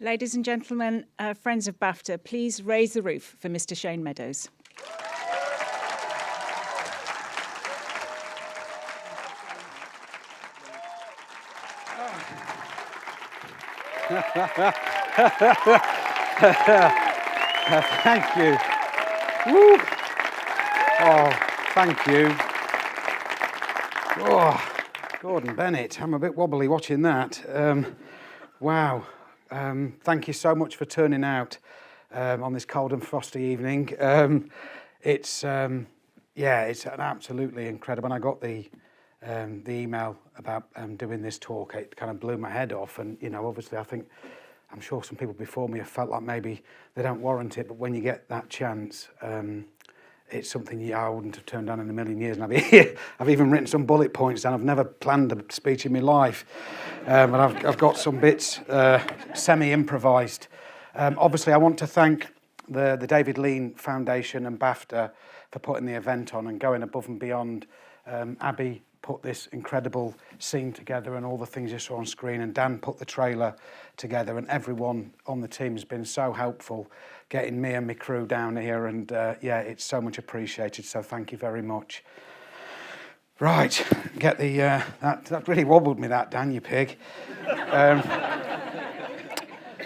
Ladies and gentlemen, friends of BAFTA, please raise the roof for Mr. Shane Meadows. Thank you. Woo. Oh, thank you. Oh, Gordon Bennett, I'm a bit wobbly watching that. Wow. Thank you so much for turning out on this cold and frosty evening. It's an absolutely incredible. When I got the email about doing this talk, it kind of blew my head off. And obviously, I'm sure some people before me have felt like maybe they don't warrant it, but when you get that chance, it's something I wouldn't have turned down in a million years. And I've even written some bullet points down. I've never planned a speech in my life, but I've got some bits semi-improvised. Obviously, I want to thank the David Lean Foundation and BAFTA for putting the event on and going above and beyond. Abby put this incredible scene together and all the things you saw on screen, and Dan put the trailer together, and everyone on the team has been so helpful getting me and my crew down here, and it's so much appreciated, so thank you very much. Right, get the that really wobbled me, that, Dan, you pig.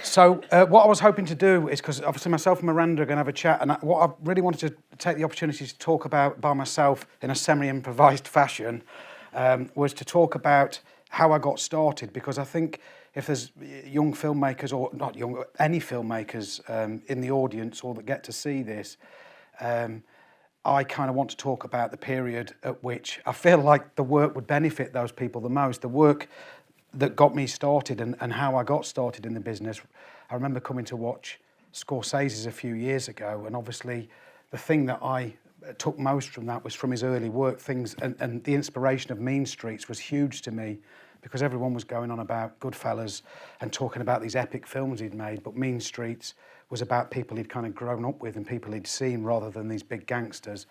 So what I was hoping to do is, because obviously myself and Miranda are going to have a chat, and what I really wanted to take the opportunity to talk about by myself in a semi-improvised fashion was to talk about how I got started, because I think if there's young filmmakers, or not young, any filmmakers in the audience or that get to see this, I kind of want to talk about the period at which I feel like the work would benefit those people the most, the work that got me started and how I got started in the business. I remember coming to watch Scorsese's a few years ago, and obviously the thing that I took most from that was from his early work, and the inspiration of Mean Streets was huge to me, because everyone was going on about Goodfellas and talking about these epic films he'd made, but Mean Streets was about people he'd kind of grown up with and people he'd seen rather than these big gangsters.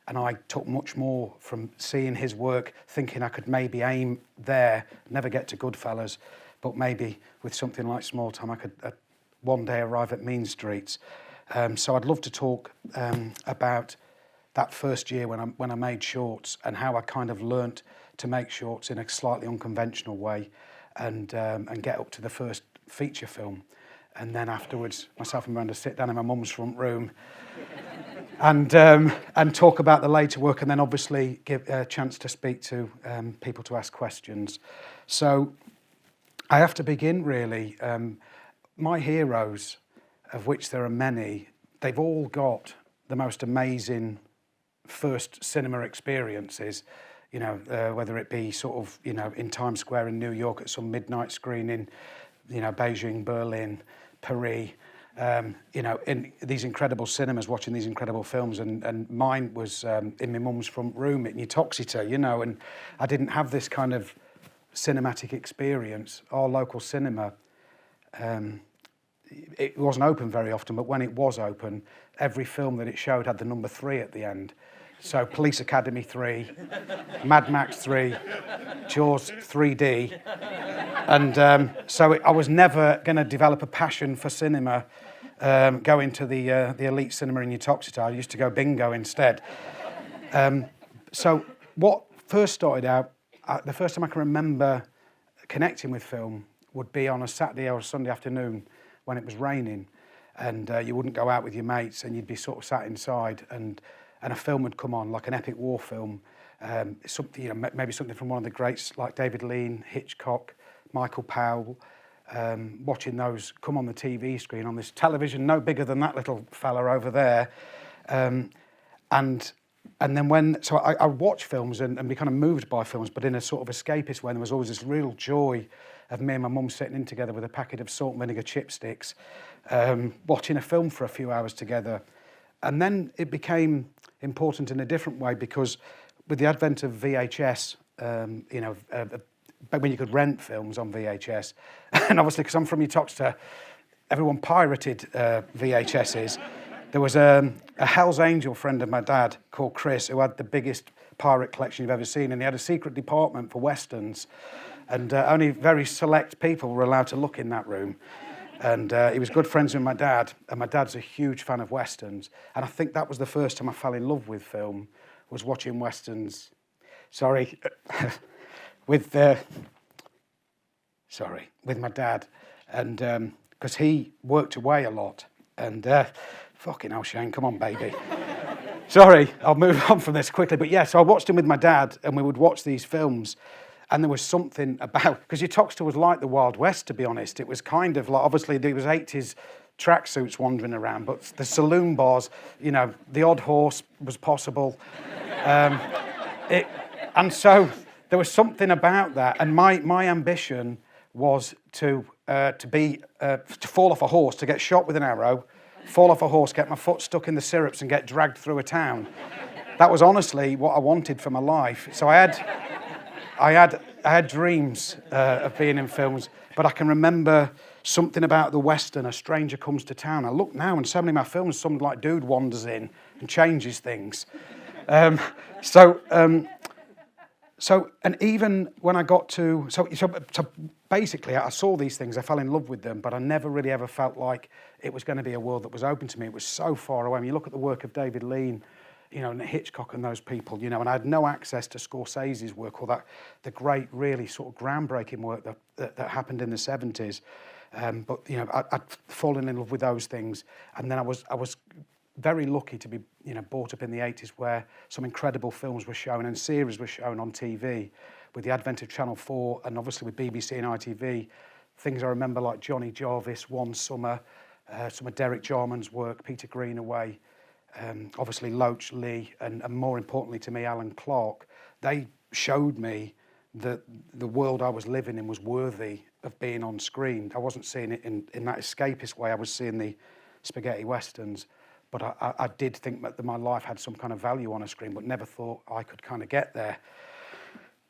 And I took much more from seeing his work, thinking I could maybe aim there, never get to Goodfellas, but maybe with something like Small Time, I could one day arrive at Mean Streets. So I'd love to talk about that first year when I made shorts, and how I kind of learnt to make shorts in a slightly unconventional way, and get up to the first feature film. And then afterwards, myself and Miranda sit down in my mum's front room and talk about the later work, and then obviously give a chance to speak to people to ask questions. So I have to begin, really. My heroes, of which there are many, they've all got the most amazing first cinema experiences, whether it be sort of, in Times Square in New York at some midnight screening, Beijing, Berlin, Paris, in these incredible cinemas watching these incredible films, and mine was in my mum's front room in Uttoxeter, and I didn't have this kind of cinematic experience. Our local cinema, it wasn't open very often, but when it was open, every film that it showed had the number 3 at the end. So Police Academy 3, Mad Max 3, Jaws 3D. And so I was never going to develop a passion for cinema going to the elite cinema in Uttoxeter. I used to go bingo instead. So what first started out, the first time I can remember connecting with film would be on a Saturday or a Sunday afternoon when it was raining, and you wouldn't go out with your mates, and you'd be sort of sat inside, and a film would come on, like an epic war film, something, maybe something from one of the greats like David Lean, Hitchcock, Michael Powell, watching those come on the TV screen on this television no bigger than that little fella over there, and then I watch films and be kind of moved by films, but in a sort of escapist way. There was always this real joy of me and my mum sitting in together with a packet of salt and vinegar chipsticks, watching a film for a few hours together. And then it became important in a different way, because with the advent of VHS, when you could rent films on VHS, and obviously because I'm from Uttoxeter, everyone pirated VHSs. There was a Hell's Angel friend of my dad called Chris, who had the biggest pirate collection you've ever seen, and he had a secret department for westerns, and only very select people were allowed to look in that room. And he was good friends with my dad, and my dad's a huge fan of Westerns. And I think that was the first time I fell in love with film, was watching Westerns. Sorry, with my dad. And because he worked away a lot. And fucking hell, Shane, come on, baby. Sorry, I'll move on from this quickly. But yeah, so I watched him with my dad, and we would watch these films. And there was something about, because your Toxter was like the Wild West, to be honest. It was kind of like, obviously there was 80s tracksuits wandering around, but the saloon bars, you know, the odd horse was possible. And so there was something about that. And my ambition was to fall off a horse, to get shot with an arrow, fall off a horse, get my foot stuck in the syrups and get dragged through a town. That was honestly what I wanted for my life. So I had dreams of being in films, but I can remember something about the Western, a stranger comes to town. I look now, and so many of my films, some like dude wanders in and changes things. So, and even when I got to, so basically I saw these things, I fell in love with them, but I never really ever felt like it was going to be a world that was open to me. It was so far away. I mean, you look at the work of David Lean, you know, and Hitchcock and those people, you know, and I had no access to Scorsese's work or the great, really sort of groundbreaking work that happened in the 70s. But, you know, I'd fallen in love with those things. And then I was very lucky to be, you know, brought up in the 80s where some incredible films were shown and series were shown on TV with the advent of Channel 4 and obviously with BBC and ITV. Things I remember like Johnny Jarvis, One Summer, some of Derek Jarman's work, Peter Greenaway, obviously Loach, Lee, and more importantly to me, Alan Clark. They showed me that the world I was living in was worthy of being on screen. I wasn't seeing it in that escapist way. I was seeing the spaghetti westerns. But I did think that my life had some kind of value on a screen, but never thought I could kind of get there.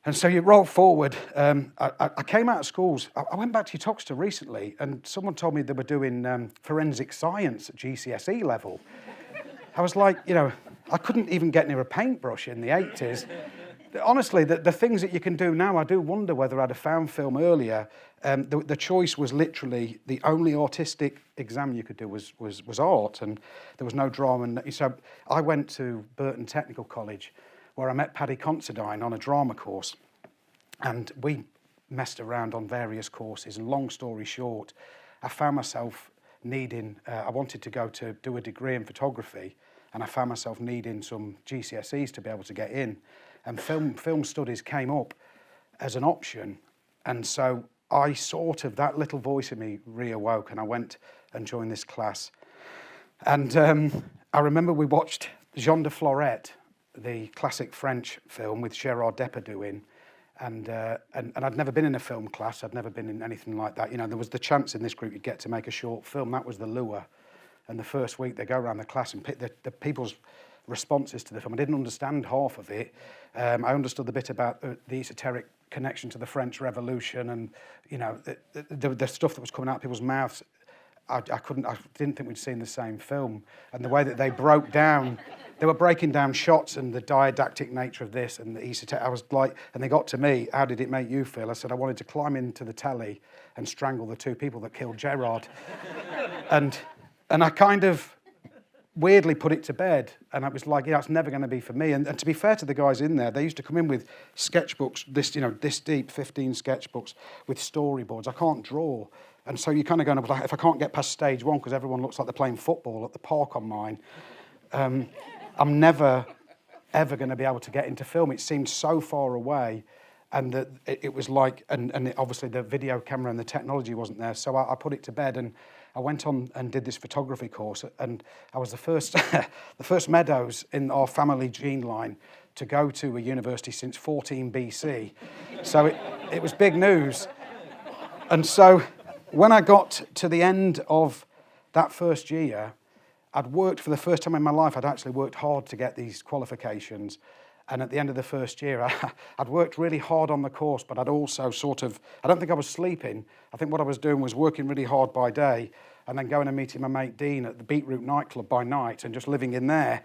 And so you roll forward. I came out of schools. I went back to Toxter recently, and someone told me they were doing forensic science at GCSE level. I was like, you know, I couldn't even get near a paintbrush in the 80s. Honestly, the things that you can do now, I do wonder whether I'd have found film earlier. The choice was literally the only artistic exam you could do was art, and there was no drama. And so I went to Burton Technical College, where I met Paddy Considine on a drama course, and we messed around on various courses. And long story short, I found myself needing. I wanted to go to do a degree in photography, and I found myself needing some GCSEs to be able to get in. And film studies came up as an option, and so I sort of, that little voice in me reawoke, and I went and joined this class. And I remember we watched Jean de Florette, the classic French film with Gérard Depardieu in, and I'd never been in a film class, I'd never been in anything like that. You know, there was the chance in this group you'd get to make a short film, that was the lure. And the first week they go around the class and pick the people's responses to the film. I didn't understand half of it. I understood the bit about the esoteric connection to the French Revolution and, you know, the stuff that was coming out of people's mouths. I didn't think we'd seen the same film. And the way that they broke down, they were breaking down shots and the didactic nature of this and the esoteric. I was like, and they got to me, how did it make you feel? I said, I wanted to climb into the telly and strangle the two people that killed Gerard. and I kind of weirdly put it to bed, and I was like, yeah, it's never going to be for me. And to be fair to the guys in there, they used to come in with sketchbooks, this deep, 15 sketchbooks with storyboards. I can't draw, and so you kind of go, if I can't get past stage one because everyone looks like they're playing football at the park on mine, I'm never ever going to be able to get into film. It seemed so far away, and that it was like, and obviously the video camera and the technology wasn't there. So I put it to bed, and I went on and did this photography course, and I was the first Meadows in our family gene line to go to a university since 14 BC. So it was big news. And so when I got to the end of that first year, I'd worked for the first time in my life, I'd actually worked hard to get these qualifications. And at the end of the first year, I'd worked really hard on the course, but I'd also I don't think I was sleeping. I think what I was doing was working really hard by day and then going and meeting my mate Dean at the Beetroot nightclub by night and just living in there.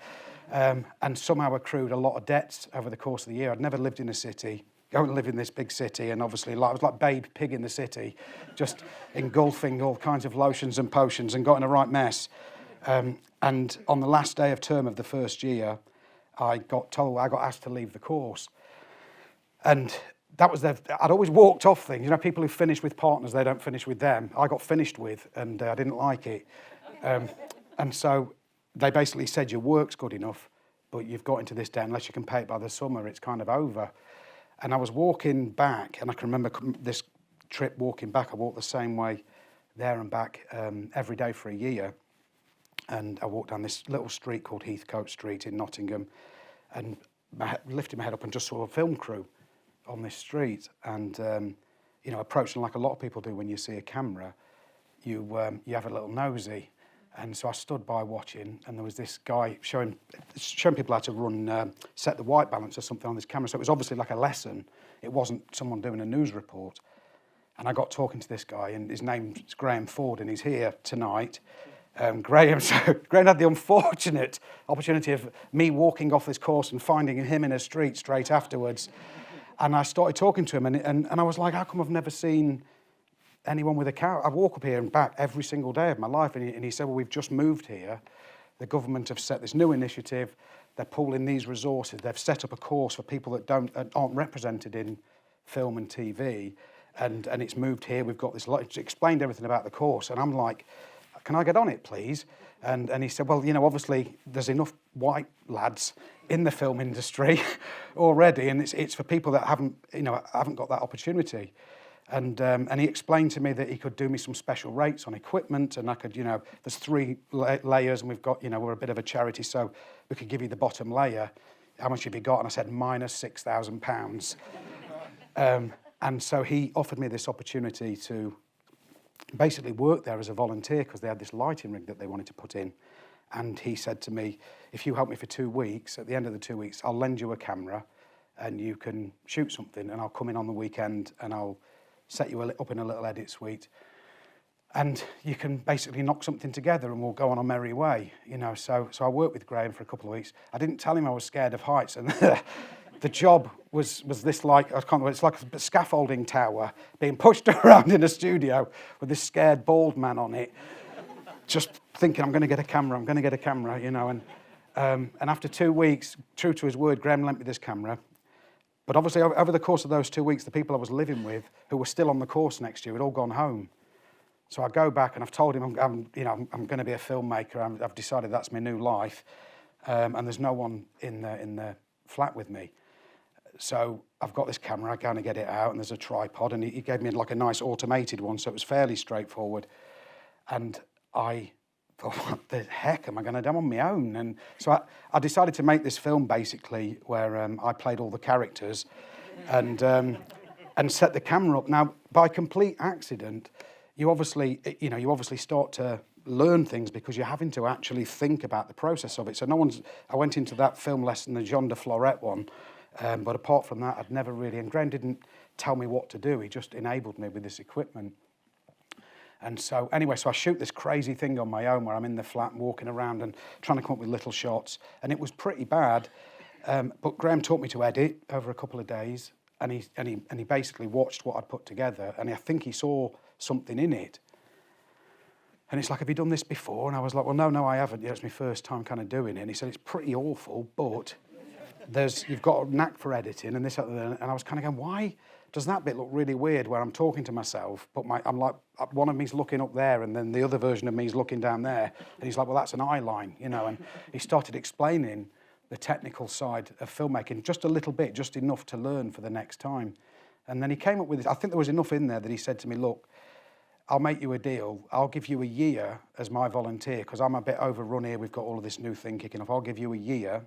And somehow accrued a lot of debts over the course of the year. I'd never lived in a city. go and live in this big city, and obviously I was like Babe Pig in the city, just engulfing all kinds of lotions and potions and got in a right mess. And on the last day of term of the first year, I got asked to leave the course. And that was I'd always walked off things. You know, people who finish with partners, they don't finish with them. I got finished with, and I didn't like it. And so they basically said, your work's good enough, but you've got into this debt. Unless you can pay it by the summer, it's kind of over. And I was walking back, and I can remember this trip walking back. I walked the same way there and back every day for a year. And I walked down this little street called Heathcote Street in Nottingham, and lifted my head up and just saw a film crew on this street. And you know, approaching like a lot of people do when you see a camera, you have a little nosy. And so I stood by watching, and there was this guy showing people how to run, set the white balance or something on this camera. So it was obviously like a lesson. It wasn't someone doing a news report. And I got talking to this guy, and his name's Graham Ford, and he's here tonight. Graham had the unfortunate opportunity of me walking off this course and finding him in a street straight afterwards. And I started talking to him, and I was like, how come I've never seen anyone with a car? I walk up here and back every single day of my life. And he said, well, we've just moved here. The government have set this new initiative. They're pooling these resources. They've set up a course for people that aren't represented in film and TV. And it's moved here. We've got this, it's explained everything about the course. And I'm like, can I get on it, please? And he said, well, you know, obviously there's enough white lads in the film industry already, and it's for people that haven't got that opportunity. And he explained to me that he could do me some special rates on equipment, and I could, you know, there's 3 layers, and we've got, you know, we're a bit of a charity, so we could give you the bottom layer. How much have you got? And I said, minus £6,000. And so he offered me this opportunity to basically work there as a volunteer, because they had this lighting rig that they wanted to put in. And he said to me, if you help me for 2 weeks, at the end of the 2 weeks, I'll lend you a camera and you can shoot something, and I'll come in on the weekend and I'll set you up in a little edit suite, and you can basically knock something together and we'll go on our merry way, you know. So I worked with Graham for a couple of weeks. I didn't tell him I was scared of heights, and the job was this, like, I can't remember, it's like a scaffolding tower being pushed around in a studio with this scared bald man on it, just thinking, I'm going to get a camera, you know. And after 2 weeks, true to his word, Graham lent me this camera. But obviously, over the course of those 2 weeks, the people I was living with, who were still on the course next year, had all gone home. So I go back and I've told him, I'm going to be a filmmaker. I've decided that's my new life, and there's no one in the flat with me. So I've got this camera. I kind of get it out, and there's a tripod, and he gave me like a nice automated one, so it was fairly straightforward. And I thought, what the heck am I going to do? I'm on my own. And so I decided to make this film basically where I played all the characters and set the camera up. Now, by complete accident, you obviously start to learn things because you're having to actually think about the process of it. So I went into that film lesson, the Jean de Florette one, but apart from that, I'd never really, and Graham didn't tell me what to do. He just enabled me with this equipment. And so anyway, so I shoot this crazy thing on my own where I'm in the flat and walking around and trying to come up with little shots. And it was pretty bad. But Graham taught me to edit over a couple of days. And he basically watched what I'd put together. And I think he saw something in it. And it's like, have you done this before? And I was like, well, no, I haven't. Yeah, it's my first time kind of doing it. And he said, it's pretty awful, but you've got a knack for editing and this, that, and I was kind of going, why does that bit look really weird where I'm talking to myself, but I'm like, one of me's looking up there and then the other version of me's looking down there. And he's like, well, that's an eye line, you know. And he started explaining the technical side of filmmaking just a little bit, just enough to learn for the next time. And then he came up with this. I think there was enough in there that he said to me, look, I'll make you a deal. I'll give you a year as my volunteer because I'm a bit overrun here. We've got all of this new thing kicking off. I'll give you a year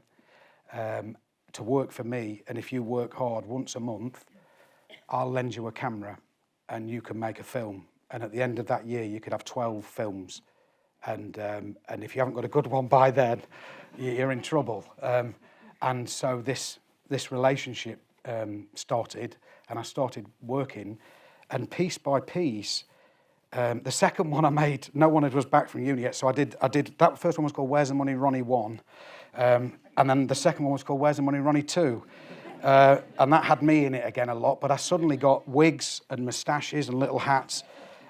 to work for me. And if you work hard once a month, I'll lend you a camera and you can make a film. And at the end of that year, you could have 12 films. And if you haven't got a good one by then, you're in trouble. And so this relationship started, and I started working. And piece by piece, the second one I made, no one was back from uni yet. So I did that first one was called Where's the Money, Ronnie 1. And then the second one was called Where's the Money, Ronnie 2. And that had me in it again a lot, but I suddenly got wigs and moustaches and little hats.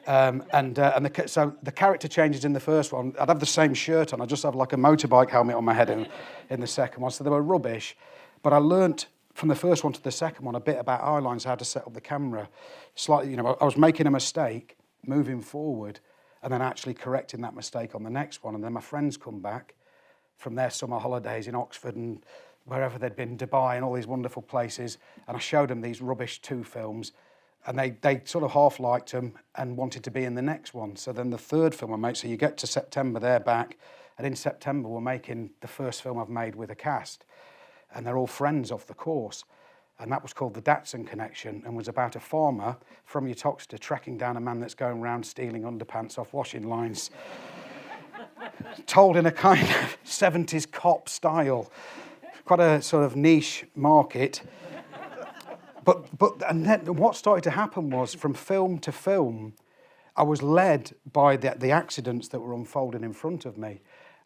So the character changes in the first one. I'd have the same shirt on. I just have like a motorbike helmet on my head in the second one. So they were rubbish. But I learnt from the first one to the second one a bit about eye lines, how to set up the camera. Slightly, I was making a mistake, moving forward, and then actually correcting that mistake on the next one. And then my friends come back from their summer holidays in Oxford and wherever they'd been, Dubai and all these wonderful places. And I showed them these rubbish 2 films. And they sort of half liked them and wanted to be in the next one. So then the third film I made, so you get to September, they're back. And in September, we're making the first film I've made with a cast. And they're all friends off the course. And that was called The Datsun Connection and was about a farmer from Uttoxeter tracking down a man that's going around stealing underpants off washing lines. Told in a kind of 70s cop style. Quite a sort of niche market. And then what started to happen was, from film to film, I was led by the accidents that were unfolding in front of me.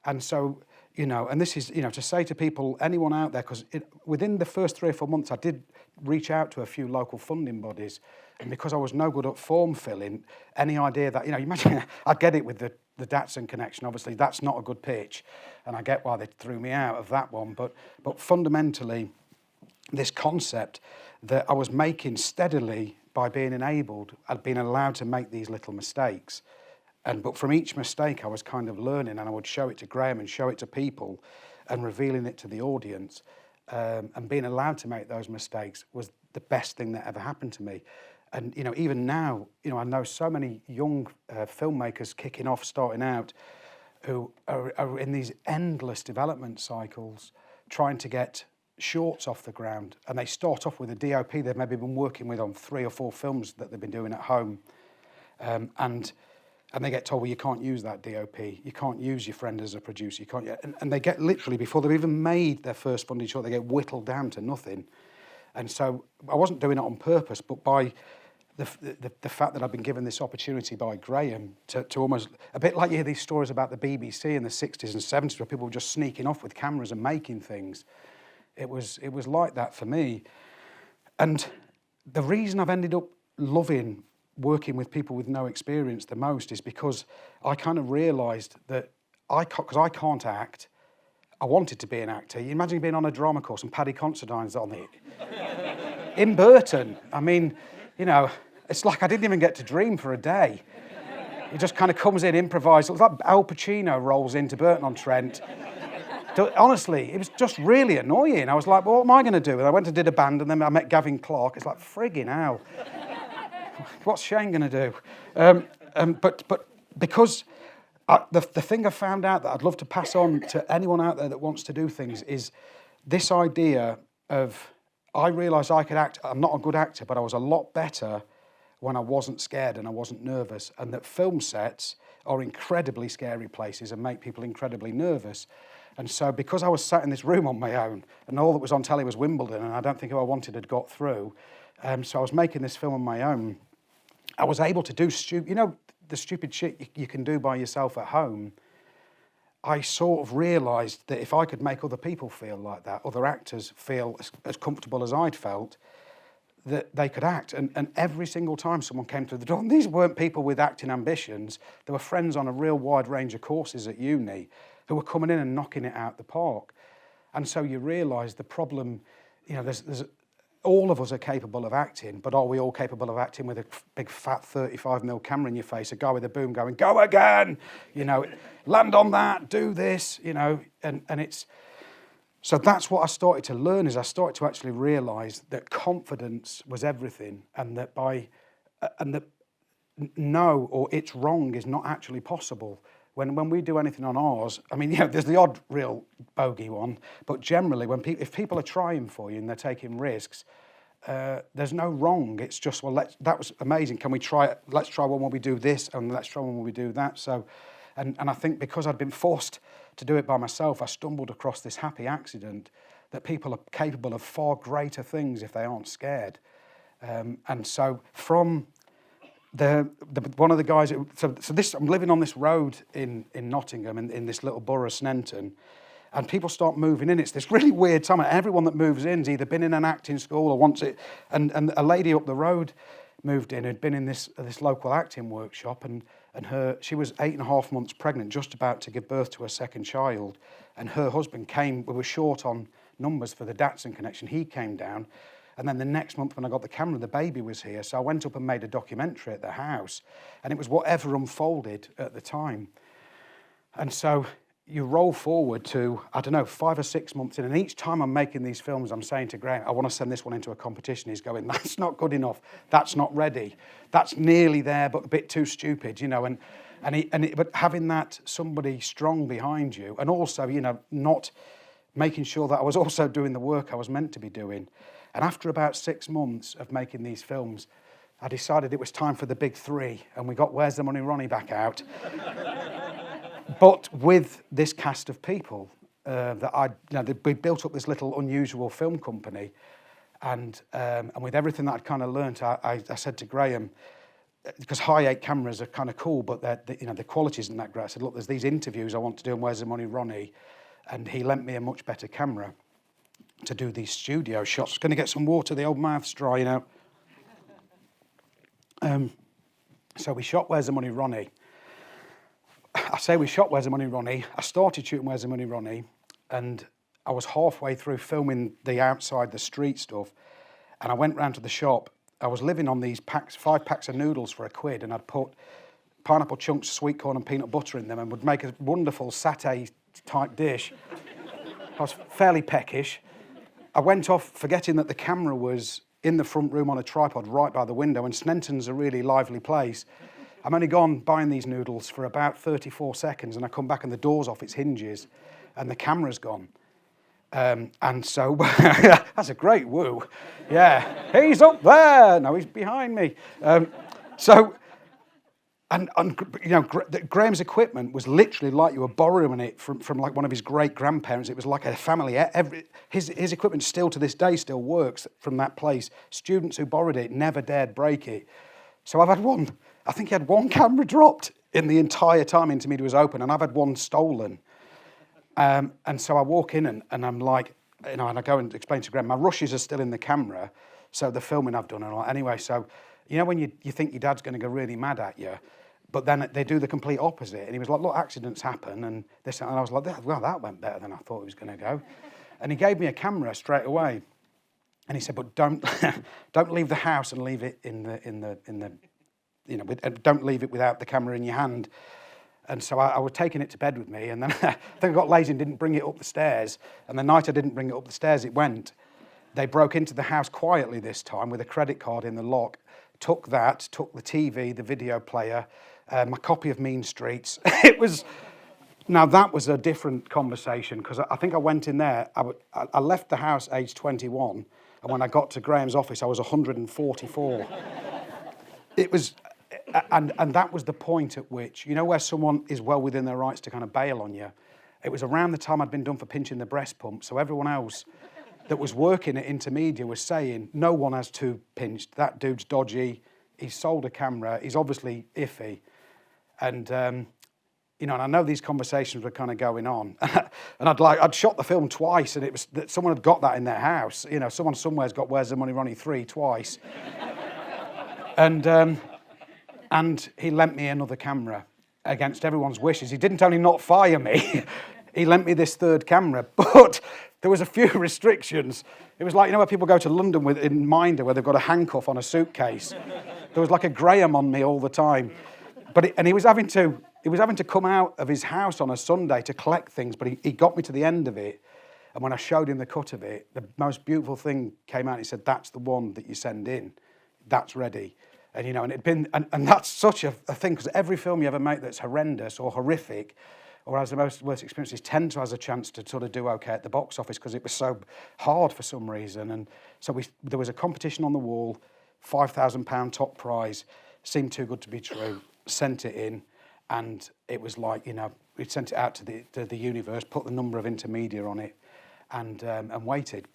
And so, and this is, to say to people, anyone out there, because within the first 3 or 4 months, I did reach out to a few local funding bodies. And because I was no good at form filling, any idea that, you imagine, I get it with the Datsun Connection, obviously, that's not a good pitch. And I get why they threw me out of that one. But fundamentally, this concept that I was making steadily by being enabled, I'd been allowed to make these little mistakes. But from each mistake I was kind of learning, and I would show it to Graham and show it to people and revealing it to the audience. And being allowed to make those mistakes was the best thing that ever happened to me. And, even now, I know so many young filmmakers kicking off, starting out, who are in these endless development cycles, trying to get shorts off the ground, and they start off with a DOP they've maybe been working with on 3 or 4 films that they've been doing at home, and they get told, well, you can't use that DOP, you can't use your friend as a producer, you can't, and they get literally, before they've even made their first funded short, they get whittled down to nothing. And so I wasn't doing it on purpose, but by the fact that I've been given this opportunity by Graham to almost, a bit like you hear these stories about the BBC in the 60s and 70s where people were just sneaking off with cameras and making things. It was like that for me. And the reason I've ended up loving working with people with no experience the most is because I kind of realised that because I can't act, I wanted to be an actor. You imagine being on a drama course and Paddy Considine's on it. In Burton, I mean, it's like I didn't even get to dream for a day. He just kind of comes in, improvises. It's like Al Pacino rolls into Burton-on-Trent. Honestly, it was just really annoying. I was like, well, what am I going to do? And I went and did a band, and then I met Gavin Clark. It's like, frigging hell. What's Shane going to do? But because the thing I found out that I'd love to pass on to anyone out there that wants to do things is this idea of, I realised I could act. I'm not a good actor, but I was a lot better when I wasn't scared and I wasn't nervous, and that film sets are incredibly scary places and make people incredibly nervous. And so because I was sat in this room on my own and all that was on telly was Wimbledon and I don't think who I wanted had got through, so I was making this film on my own, I was able to do the stupid shit you can do by yourself at home. I sort of realised that if I could make other people feel like that, other actors feel as comfortable as I'd felt, that they could act. And every single time someone came through the door, and these weren't people with acting ambitions, they were friends on a real wide range of courses at uni who were coming in and knocking it out the park. And so you realise the problem, there's all of us are capable of acting, but are we all capable of acting with a big fat 35mm camera in your face, a guy with a boom going, go again, land on that, do this, and it's, so that's what I started to learn, is I started to actually realise that confidence was everything, and that no or it's wrong is not actually possible. When we do anything on ours, I mean, there's the odd real bogey one, but generally, if people are trying for you and they're taking risks, there's no wrong. It's just, well, that was amazing. Can we try it? Let's try one where we do this, and let's try one where we do that. So, and I think because I'd been forced to do it by myself, I stumbled across this happy accident that people are capable of far greater things if they aren't scared. And so from one of the guys, I'm living on this road in Nottingham, in this little borough, Snenton, and people start moving in. It's this really weird time, and everyone that moves in's either been in an acting school or wants it. And a lady up the road moved in, who'd been in this local acting workshop, and she was 8.5 months pregnant, just about to give birth to her second child, and her husband came. We were short on numbers for the Datsun connection. He came down, and then the next month when I got the camera, the baby was here. So I went up and made a documentary at the house, and it was whatever unfolded at the time. And so you roll forward to, I don't know, 5 or 6 months in, and each time I'm making these films, I'm saying to Graham, I want to send this one into a competition. He's going, that's not good enough. That's not ready. That's nearly there, but a bit too stupid, you know. But having that somebody strong behind you, and also, you know, not making sure that I was also doing the work I was meant to be doing. And after about 6 months of making these films, I decided it was time for the big 3, and we got Where's the Money Ronnie back out. But with this cast of people, we built up this little unusual film company, and with everything that I'd kind of learnt, I said to Graham, because high-8 cameras are kind of cool, but the quality isn't that great. I said, look, there's these interviews I want to do, and Where's the Money Ronnie? And he lent me a much better camera to do these studio shots. Going to get some water, the old mouth's dry, you know. So we shot Where's the Money Ronnie. I say we shot Where's the Money Ronnie. I started shooting Where's the Money Ronnie, and I was halfway through filming the outside, the street stuff, and I went round to the shop. I was living on these 5 packs of noodles for £1, and I'd put pineapple chunks, sweet corn and peanut butter in them, and would make a wonderful satay-type dish. I was fairly peckish. I went off forgetting that the camera was in the front room on a tripod right by the window, and Snenton's a really lively place. I'm only gone buying these noodles for about 34 seconds, and I come back and the door's off its hinges and the camera's gone. And so, that's a great woo. Yeah, he's up there. No, he's behind me. Graham's equipment was literally like you were borrowing it from like one of his great-grandparents. It was like a family. His equipment still to this day still works from that place. Students who borrowed it never dared break it. So I think he had 1 camera dropped in the entire time Intermedia was open, and I've had 1 stolen. And so I walk in and I'm like, you know, and I go and explain to Graham, my rushes are still in the camera, so the filming I've done and all. Anyway, so, you know when you think your dad's going to go really mad at you, but then they do the complete opposite. And he was like, look, accidents happen, and this, and I was like, well, that went better than I thought it was going to go. And he gave me a camera straight away. And he said, but don't leave the house and leave it in the don't leave it without the camera in your hand. And so I was taking it to bed with me, and then I think I got lazy and didn't bring it up the stairs. And the night I didn't bring it up the stairs, it went. They broke into the house quietly this time with a credit card in the lock, took the TV, the video player, my copy of Mean Streets. Now that was a different conversation, because I think I went in there, I left the house age 21, and when I got to Graham's office, I was 144. It was, and that was the point at which, you know, where someone is well within their rights to kind of bail on you. It was around the time I'd been done for pinching the breast pump, so everyone else that was working at Intermedia was saying, no one has 2 pinched, that dude's dodgy, he's sold a camera, he's obviously iffy. And, you know, and I know these conversations were kind of going on. And I'd shot the film twice, and it was that someone had got that in their house. You know, someone somewhere's got Where's the Money Ronnie 3 twice. And he lent me another camera against everyone's wishes. He didn't only not fire me, he lent me this 3rd camera, but there was a few restrictions. It was like, you know, where people go to London in Minder, where they've got a handcuff on a suitcase. There was like a Graham on me all the time. And he was having to come out of his house on a Sunday to collect things, but he got me to the end of it. And when I showed him the cut of it, the most beautiful thing came out. He said, that's the one that you send in. That's ready. And, you know, and it'd been, and that's such a thing, because every film you ever make that's horrendous or horrific or has the worst experiences tend to have a chance to sort of do okay at the box office, because it was so hard for some reason. And so there was a competition on the wall, £5,000 top prize, seemed too good to be true, sent it in, and it was like, you know, we'd sent it out to the universe, put the number of Intermedia on it, and waited,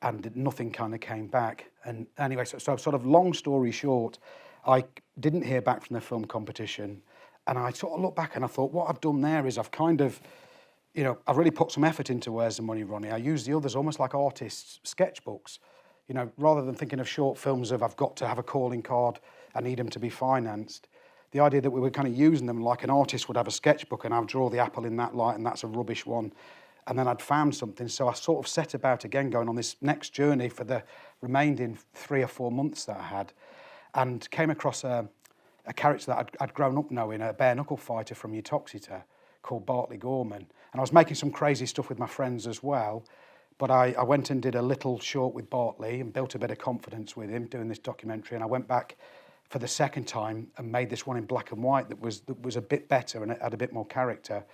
and nothing kind of came back. And anyway, so sort of long story short, I didn't hear back from the film competition, and I sort of looked back and I thought, what I've done there is I've kind of I really put some effort into Where's the Money, Ronnie. I use the others almost like artists' sketchbooks. Rather than thinking of short films of I've got to have a calling card, I need them to be financed. The idea that we were kind of using them like an artist would have a sketchbook and I'd draw the apple in that light and that's a rubbish one. And then I'd found something. So I sort of set about again going on this next journey for the remaining 3 or 4 months that I had, and came across a character that I'd grown up knowing, a bare knuckle fighter from Uttoxeter called Bartley Gorman. And I was making some crazy stuff with my friends as well. But I went and did a little short with Bartley and built a bit of confidence with him doing this documentary. And I went back for the second time and made this one in black and white that was a bit better and it had a bit more character.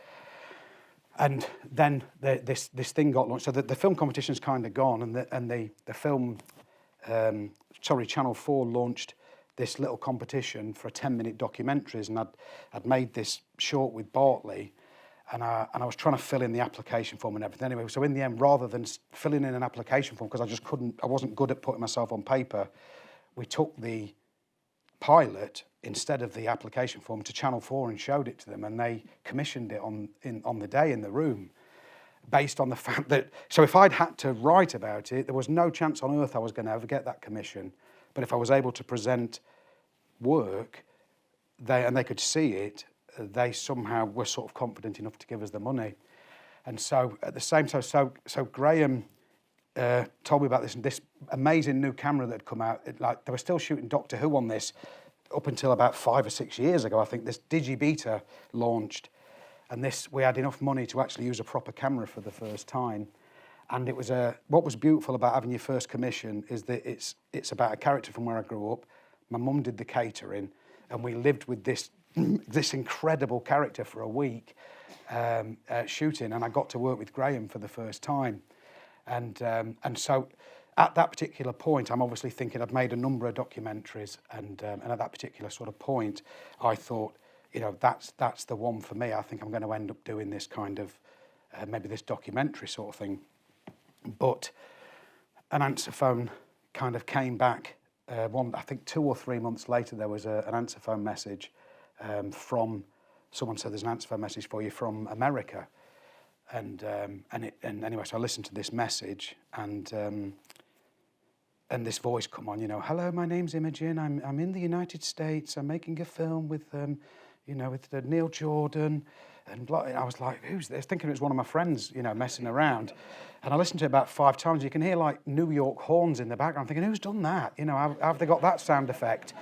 And then this thing got launched. So the film competition's kind of gone, and the film, Channel 4 launched this little competition for a 10-minute documentaries, and I'd made this short with Bartley. And I was trying to fill in the application form and everything. Anyway, so in the end, rather than filling in an application form, because I wasn't good at putting myself on paper, we took the pilot instead of the application form to Channel 4 and showed it to them, and they commissioned it on the day in the room, based on the fact that, so if I'd had to write about it, there was no chance on earth I was going to ever get that commission. But if I was able to present work, they could see it, they somehow were sort of confident enough to give us the money. And so at the same time, so Graham told me about this amazing new camera that had come out. They were still shooting Doctor Who on this up until about 5 or 6 years ago. I think this Digibeta launched, and we had enough money to actually use a proper camera for the first time. And it was what was beautiful about having your first commission is that it's about a character from where I grew up. My mum did the catering, and we lived with this incredible character for a week shooting, and I got to work with Graham for the first time. And so at that particular point, I'm obviously thinking I've made a number of documentaries, and at that particular sort of point, I thought, that's the one for me. I think I'm going to end up doing this kind of, maybe this documentary sort of thing. But an answer phone kind of came back. I think 2 or 3 months later, there was an answer phone message from someone said there's an answer phone message for you from America, and anyway, so I listened to this message, and this voice come on, hello, my name's Imogen. I'm in the United States. I'm making a film with with Neil Jordan, and I was like, who's this? Thinking it was one of my friends, messing around. And I listened to it about 5 times. You can hear like New York horns in the background. Thinking, who's done that? How have they got that sound effect?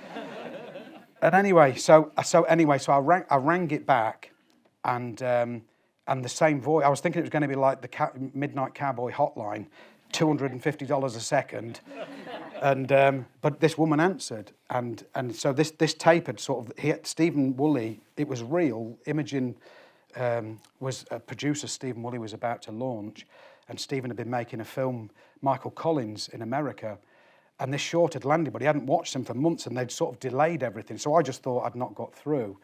And anyway, so I rang it back, and the same voice. I was thinking it was going to be like the Midnight Cowboy Hotline, $250 a second, and but this woman answered, and so this tape had sort of Stephen Woolley. It was real. Imogen was a producer. Stephen Woolley was about to launch, and Stephen had been making a film, Michael Collins, in America. And this short had landed, but he hadn't watched them for months, and they'd sort of delayed everything. So I just thought I'd not got through.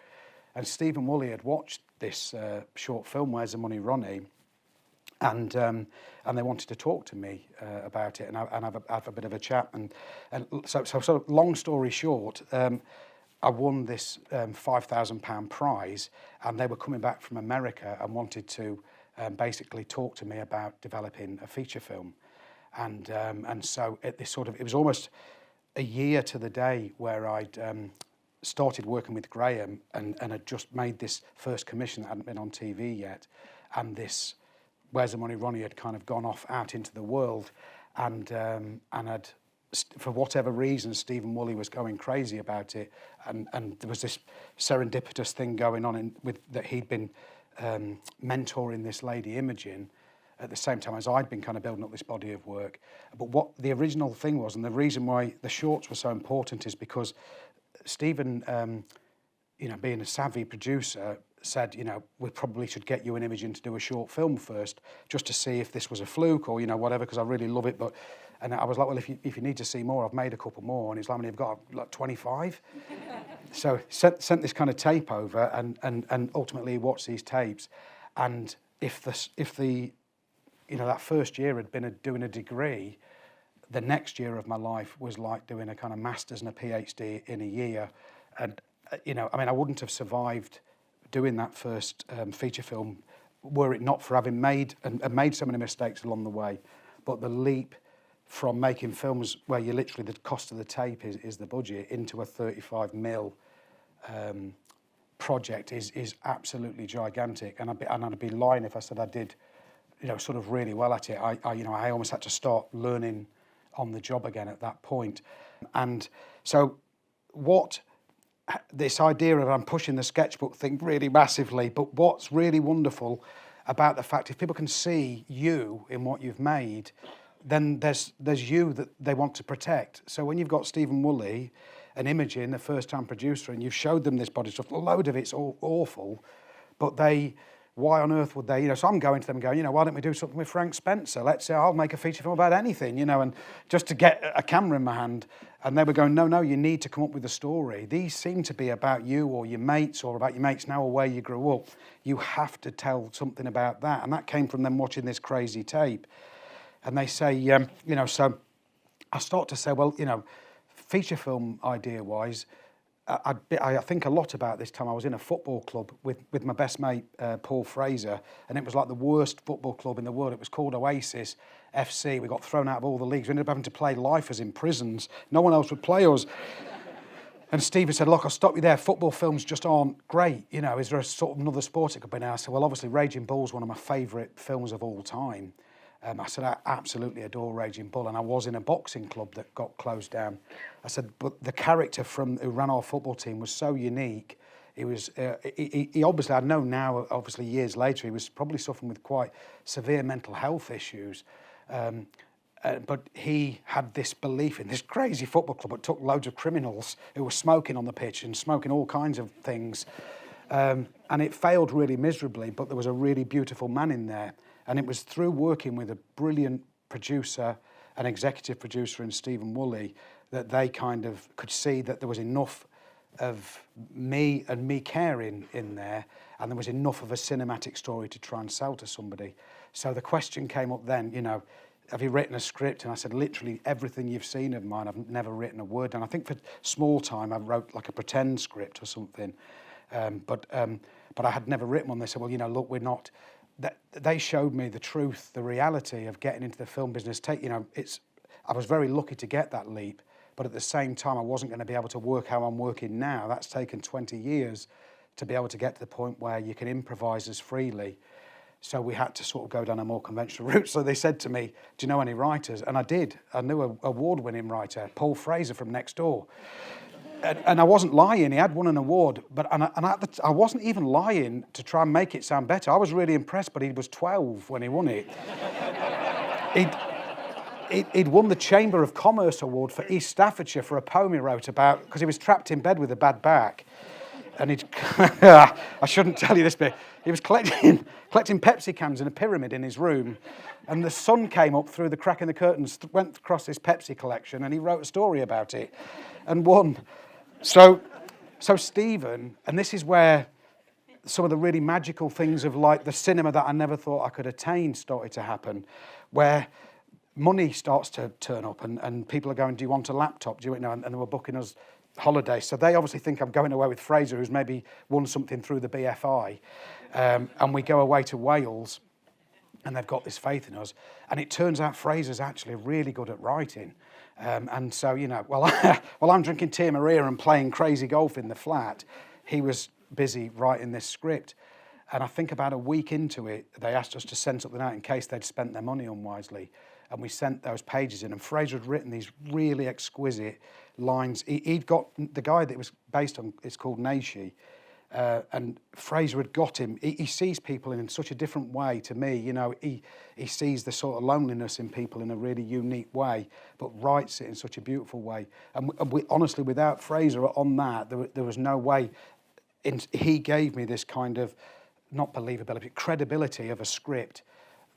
And Stephen Woolley had watched this short film, Where's the Money, Ronnie? And they wanted to talk to me about it and have a bit of a chat. And so sort of long story short, I won this £5,000 prize, and they were coming back from America and wanted to basically talk to me about developing a feature film. And so it was almost a year to the day where I'd started working with Graham and had just made this first commission that hadn't been on TV yet, and this Where's the Money, Ronnie had kind of gone off out into the world, and had, for whatever reason, Stephen Woolley was going crazy about it, and there was this serendipitous thing going on that he'd been mentoring this lady Imogen, at the same time as I'd been kind of building up this body of work. But what the original thing was, and the reason why the shorts were so important, is because Stephen, being a savvy producer, said, we probably should get you and Imogen to do a short film first, just to see if this was a fluke or, whatever, because I really love it. And I was like, well, if you need to see more, I've made a couple more. And he's like, you've got like 25. So sent this kind of tape over, and ultimately he watched these tapes. And if that first year had been doing a degree, the next year of my life was like doing a kind of master's and a PhD in a year. And, I wouldn't have survived doing that first feature film were it not for having made so many mistakes along the way. But the leap from making films where you literally, the cost of the tape is the budget, into a 35 mil project is absolutely gigantic. And I'd be lying if I said I did, sort of really well at it. I almost had to start learning on the job again at that point. And so this idea of I'm pushing the sketchbook thing really massively, but what's really wonderful about the fact if people can see you in what you've made, then there's you that they want to protect. So when you've got Stephen Woolley and Imogen, the first-time producer, and you've showed them this body stuff, a load of it's all awful, but why on earth would they, so I'm going to them and going, why don't we do something with Frank Spencer? Let's say I'll make a feature film about anything, and just to get a camera in my hand. And they were going, no, you need to come up with a story. These seem to be about you or your mates or about your mates now or where you grew up. You have to tell something about that. And that came from them watching this crazy tape. And they say, so I start to say, well, feature film idea-wise, I think a lot about this time. I was in a football club with my best mate, Paul Fraser, and it was like the worst football club in the world. It was called Oasis FC. We got thrown out of all the leagues. We ended up having to play lifers in prisons. No one else would play us. And Stephen said, look, I'll stop you there. Football films just aren't great. Is there a sort of another sport it could be now? I said, well, obviously Raging Bull's one of my favourite films of all time. I said, I absolutely adore Raging Bull, and I was in a boxing club that got closed down. I said, but the character who ran our football team was so unique. He was, he obviously, I know now, obviously years later, he was probably suffering with quite severe mental health issues. But he had this belief in this crazy football club that took loads of criminals who were smoking on the pitch and smoking all kinds of things. And it failed really miserably, but there was a really beautiful man in there. And it was through working with a brilliant producer, an executive producer in Stephen Woolley, that they kind of could see that there was enough of me and me caring in there, and there was enough of a cinematic story to try and sell to somebody. So the question came up then, have you written a script? And I said, literally everything you've seen of mine, I've never written a word. And I think for small time, I wrote like a pretend script or something. But I had never written one. They said, well, look, we're not... They showed me the truth, the reality of getting into the film business. I was very lucky to get that leap, but at the same time, I wasn't going to be able to work how I'm working now. That's taken 20 years to be able to get to the point where you can improvise as freely. So we had to sort of go down a more conventional route. So they said to me, do you know any writers? And I did. I knew an award-winning writer, Paul Fraser from next door. And I wasn't lying, he had won an award, but I wasn't even lying to try and make it sound better. I was really impressed, but he was 12 when he won it. He'd won the Chamber of Commerce Award for East Staffordshire for a poem he wrote about, because he was trapped in bed with a bad back. And I shouldn't tell you this bit, he was collecting Pepsi cans in a pyramid in his room, and the sun came up through the crack in the curtains, went across his Pepsi collection, and he wrote a story about it and won. So Stephen, and this is where some of the really magical things of like the cinema that I never thought I could attain started to happen, where money starts to turn up and people are going, do you want a laptop? Do you know? And they were booking us holidays. So they obviously think I'm going away with Fraser, who's maybe won something through the BFI. And we go away to Wales, and they've got this faith in us. And it turns out Fraser's actually really good at writing. And so, while I'm drinking Tia Maria and playing crazy golf in the flat, he was busy writing this script. And I think about a week into it, they asked us to send something out in case they'd spent their money unwisely. And we sent those pages in, and Fraser had written these really exquisite lines. He'd got, the guy that it was based on is called Naishi, and Fraser had got him. He sees people in such a different way to me. He sees the sort of loneliness in people in a really unique way, but writes it in such a beautiful way. And we, honestly, without Fraser on that, there was no way. He gave me this kind of, not believability, credibility of a script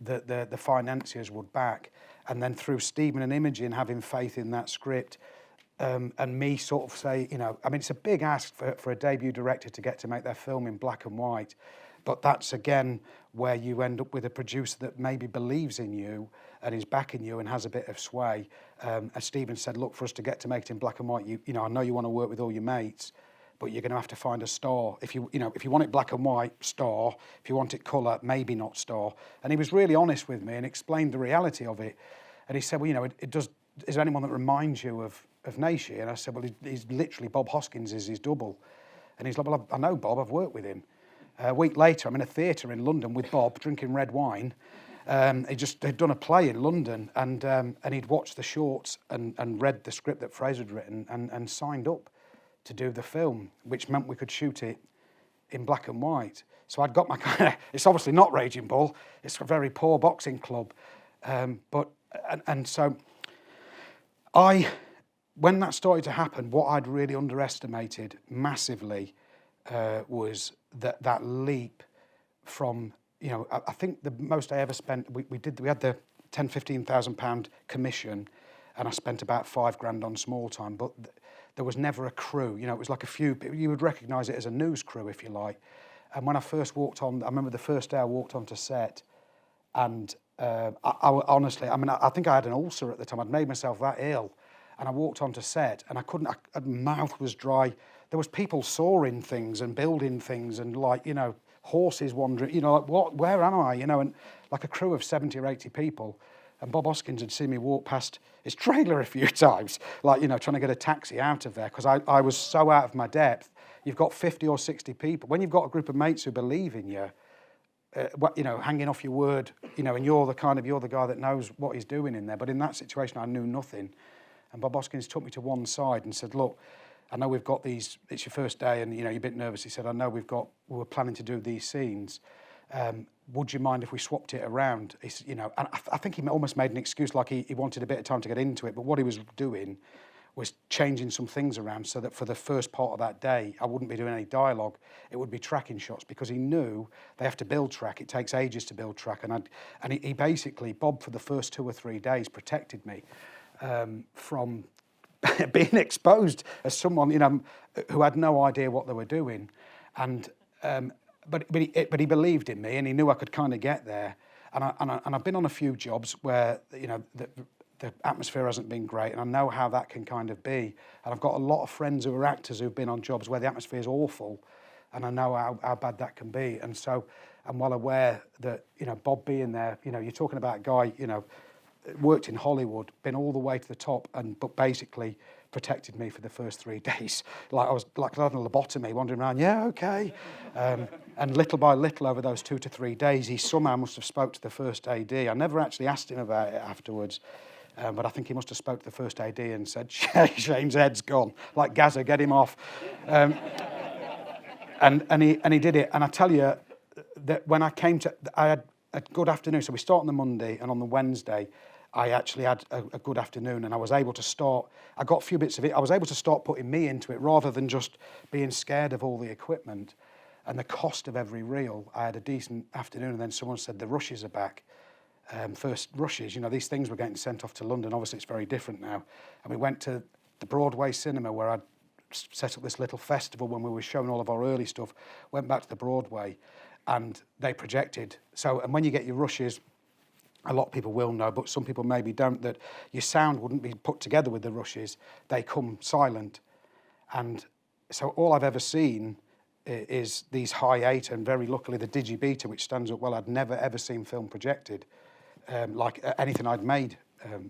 that the financiers would back. And then through Stephen and Imogen having faith in that script, and me sort of say, it's a big ask for a debut director to get to make their film in black and white, but that's again where you end up with a producer that maybe believes in you and is backing you and has a bit of sway. As Stephen said, look, for us to get to make it in black and white, I know you want to work with all your mates, but you're going to have to find a star. If you want it black and white, star. If you want it colour, maybe not star. And he was really honest with me and explained the reality of it. And he said, well, it does. Is there anyone that reminds you of Nashi? And I said, well, he's literally Bob Hoskins is his double. And he's like, well, I know Bob. I've worked with him. A week later, I'm in a theatre in London with Bob, drinking red wine. He'd done a play in London, and he'd watched the shorts and read the script that Fraser had written and signed up to do the film, which meant we could shoot it in black and white. So I'd got my kind of, it's obviously not Raging Bull, it's a very poor boxing club. So when that started to happen, what I'd really underestimated massively was that leap from, I think the most I ever spent, we had the £10,000-15,000 commission, and I spent about £5,000 on small time, but there was never a crew. It was like a few people. You would recognise it as a news crew, if you like. And when I first walked on, I remember the first day I walked onto set, and I honestly, I think I had an ulcer at the time. I'd made myself that ill, and I walked onto set, and my mouth was dry. There was people sawing things and building things, and horses wandering. Where am I? And like a crew of 70 or 80 people. And Bob Hoskins had seen me walk past his trailer a few times, trying to get a taxi out of there, because I was so out of my depth. You've got 50 or 60 people. When you've got a group of mates who believe in you, hanging off your word, and you're the guy that knows what he's doing in there. But in that situation, I knew nothing. And Bob Hoskins took me to one side and said, look, I know we've got these, it's your first day and, you're a bit nervous. He said, I know we're planning to do these scenes. Would you mind if we swapped it around? And I think he almost made an excuse, like he wanted a bit of time to get into it. But what he was doing was changing some things around so that for the first part of that day, I wouldn't be doing any dialogue. It would be tracking shots, because he knew they have to build track. It takes ages to build track. And he basically, Bob, for the first 2 or 3 days, protected me from being exposed as someone, who had no idea what they were doing. And but he believed in me, and he knew I could kind of get there. And I've been on a few jobs where the atmosphere hasn't been great, and I know how that can kind of be. And I've got a lot of friends who are actors who've been on jobs where the atmosphere is awful, and I know how bad that can be. And so I'm well aware that Bob being there, you're talking about a guy worked in Hollywood, been all the way to the top, but basically protected me for the first 3 days. Like I was like had a lobotomy, wandering around, yeah, okay. And little by little over those 2 to 3 days, he somehow must have spoke to the first AD. I never actually asked him about it afterwards, but I think he must have spoke to the first AD and said, Shane's head's gone. Like Gaza, get him off. And he did it. And I tell you that when I had a good afternoon. So we start on the Monday, and on the Wednesday, I actually had a good afternoon, and I was able to start. I got a few bits of it. I was able to start putting me into it rather than just being scared of all the equipment and the cost of every reel. I had a decent afternoon, and then someone said the rushes are back. First rushes, these things were getting sent off to London. Obviously, it's very different now. And we went to the Broadway cinema, where I'd set up this little festival when we were showing all of our early stuff. Went back to the Broadway, and they projected. And when you get your rushes, a lot of people will know, but some people maybe don't, that your sound wouldn't be put together with the rushes. They come silent. And so all I've ever seen is these high 8, and very luckily the Digibeta, which stands up well. I'd never ever seen film projected, like anything I'd made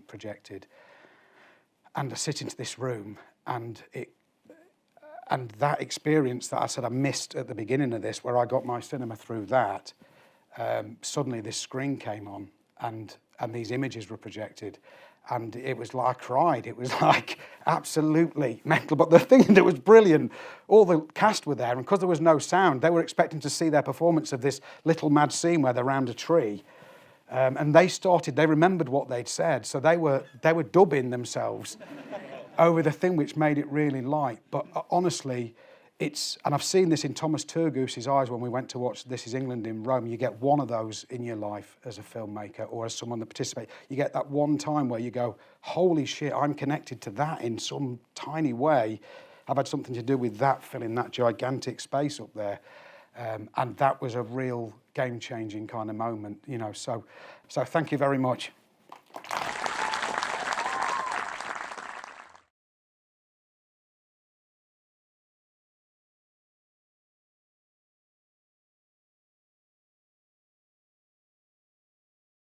projected. And I sit into this room, and that experience that I said I missed at the beginning of this, where I got my cinema through that, suddenly this screen came on, and these images were projected, and it was like I cried. It was like absolutely mental. But the thing that was brilliant, all the cast were there, and because there was no sound, they were expecting to see their performance of this little mad scene where they're around a tree, and they remembered what they'd said, so they were dubbing themselves over the thing, which made it really light. But honestly, and I've seen this in Thomas Turgoose's eyes when we went to watch This Is England in Rome. You get one of those in your life as a filmmaker or as someone that participates. You get that one time where you go, holy shit, I'm connected to that in some tiny way. I've had something to do with that, filling that gigantic space up there. And that was a real game-changing kind of moment, So thank you very much.